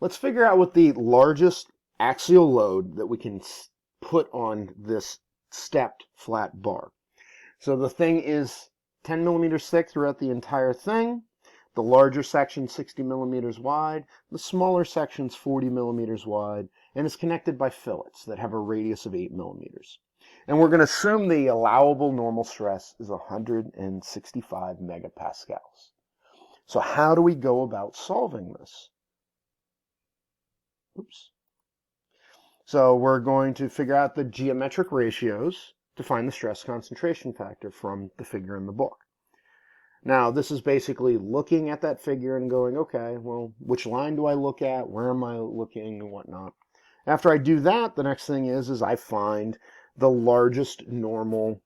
let's figure out what the largest axial load that we can put on this stepped flat bar. So the thing is 10 millimeters thick throughout the entire thing. The larger section 60 millimeters wide, the smaller section's 40 millimeters wide, and it's connected by fillets that have a radius of 8 millimeters. And we're going to assume the allowable normal stress is 165 megapascals. So how do we go about solving this? Oops. So we're going to figure out the geometric ratios to find the stress concentration factor from the figure in the book. Now, this is basically looking at that figure and going, okay, well, which line do I look at? Where am I looking and whatnot? After I do that, the next thing is I find the largest normal,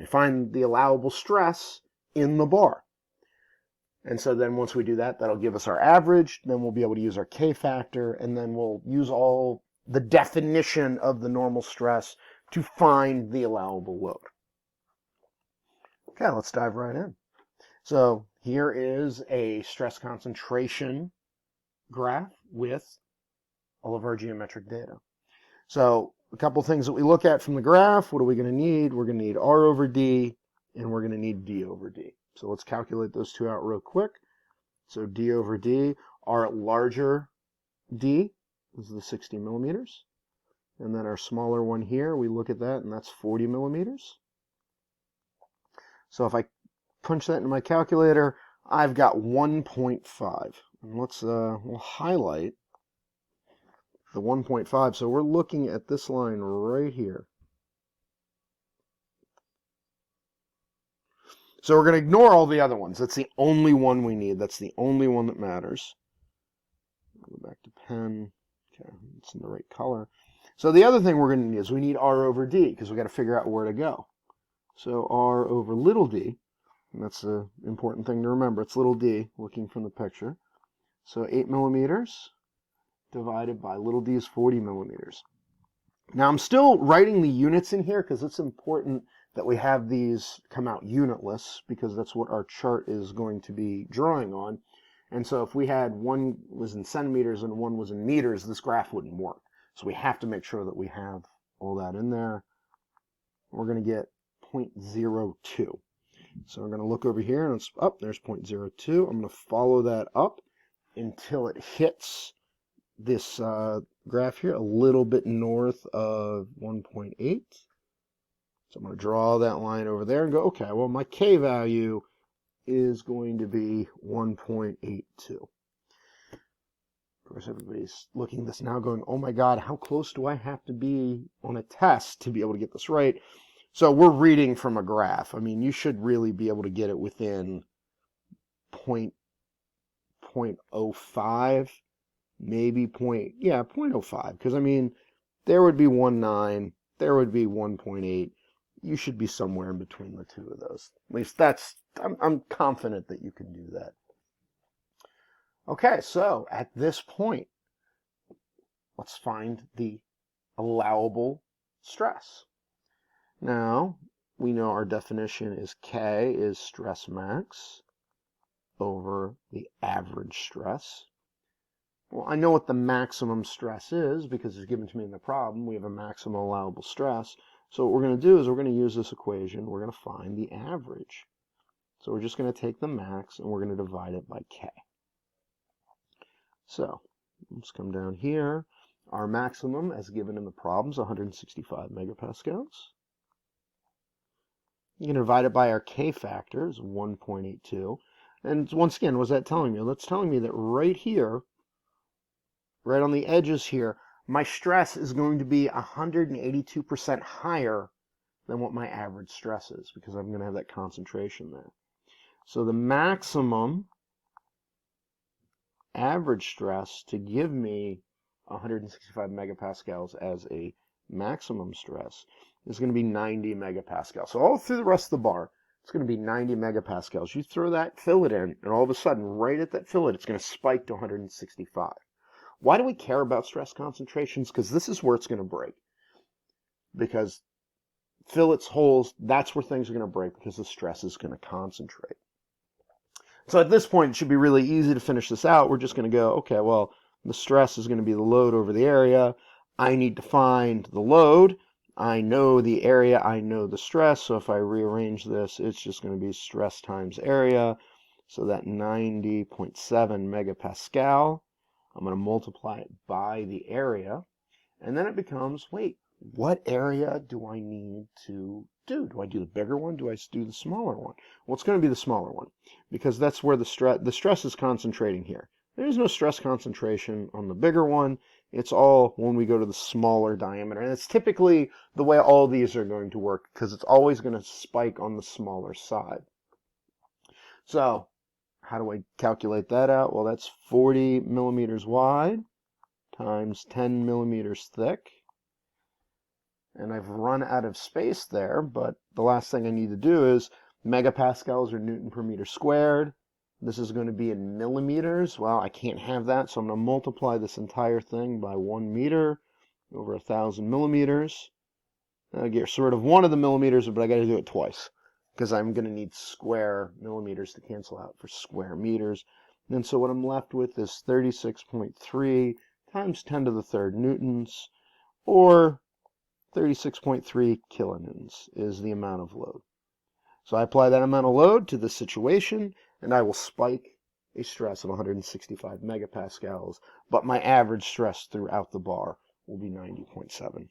find the allowable stress in the bar. And so then once we do that, that'll give us our average. Then we'll be able to use our K factor, and then we'll use all the definition of the normal stress to find the allowable load. Okay, let's dive right in. So here is a stress concentration graph with all of our geometric data. So a couple things that we look at from the graph. What are we going to need? We're going to need R over D, and we're going to need D over D. So let's calculate those two out real quick. So D over D, our larger D is the 60 millimeters. And then our smaller one here, we look at that, and that's 40 millimeters. So if I punch that into my calculator, I've got 1.5. And let's we'll highlight the 1.5. So we're looking at this line right here. So we're going to ignore all the other ones. That's the only one we need. That's the only one that matters. Go back to pen. Okay, it's in the right color. So the other thing we're going to need is we need R over D, because we've got to figure out where to go. So R over little d, and that's an important thing to remember. It's little d, looking from the picture. So 8 millimeters divided by little d is 40 millimeters. Now I'm still writing the units in here because it's important that we have these come out unitless, because that's what our chart is going to be drawing on. And so if we had one was in centimeters and one was in meters, this graph wouldn't work. So we have to make sure that we have all that in there. We're going to get 0.02. So I'm going to look over here, and it's up. There's 0.02. I'm going to follow that up until it hits this graph here, a little bit north of 1.8. So I'm going to draw that line over there and go, okay, well, my K value is going to be 1.82. Of course, everybody's looking at this now going, oh my God, how close do I have to be on a test to be able to get this right? So we're reading from a graph. I mean, you should really be able to get it within 0.05, maybe 0.05. Because, I mean, there would be 1.9, there would be 1.8. You should be somewhere in between the two of those. At least I'm confident that you can do that. Okay, so at this point, let's find the allowable stress. Now, we know our definition is K is stress max over the average stress. Well, I know what the maximum stress is because it's given to me in the problem. We have a maximum allowable stress. So what we're going to do is we're going to use this equation. We're going to find the average. So we're just going to take the max and we're going to divide it by K. So let's come down here. Our maximum, as given in the problem, is 165 megapascals. You can divide it by our K factor, is 1.82. And once again, what's that telling me? That's telling me that right here, right on the edges here, my stress is going to be 182% higher than what my average stress is, because I'm going to have that concentration there. So the maximum average stress to give me 165 megapascals as a maximum stress is going to be 90 megapascals. So all through the rest of the bar, it's going to be 90 megapascals. You throw that fillet in, and all of a sudden, right at that fillet, it's going to spike to 165. Why do we care about stress concentrations? Because this is where it's going to break. Because fillets, holes, that's where things are going to break because the stress is going to concentrate. So at this point, it should be really easy to finish this out. We're just going to go, okay, well, The stress is going to be the load over the area. I need to find the load. I know the area, I know the stress, so if I rearrange this, it's just going to be stress times area. So that 90.7 megapascal, I'm going to multiply it by the area, and then it becomes, wait, what area do I need to do? Do I do the bigger one? Do I do the smaller one? Well, it's going to be the smaller one, because that's where the stress is concentrating here. There's no stress concentration on the bigger one. It's all when we go to the smaller diameter. And it's typically the way all these are going to work, because it's always going to spike on the smaller side. So how do I calculate that out? Well, that's 40 millimeters wide times 10 millimeters thick. And I've run out of space there, but the last thing I need to do is megapascals or Newton per meter squared. This is going to be in millimeters. Well, I can't have that, so I'm going to multiply this entire thing by 1 meter over 1,000 millimeters. I get rid of one of the millimeters, but I got to do it twice, because I'm going to need square millimeters to cancel out for square meters. And so what I'm left with is 36.3 times 10 to the third newtons, or 36.3 kilonewtons is the amount of load. So I apply that amount of load to the situation, and I will spike a stress of 165 megapascals, but my average stress throughout the bar will be 90.7.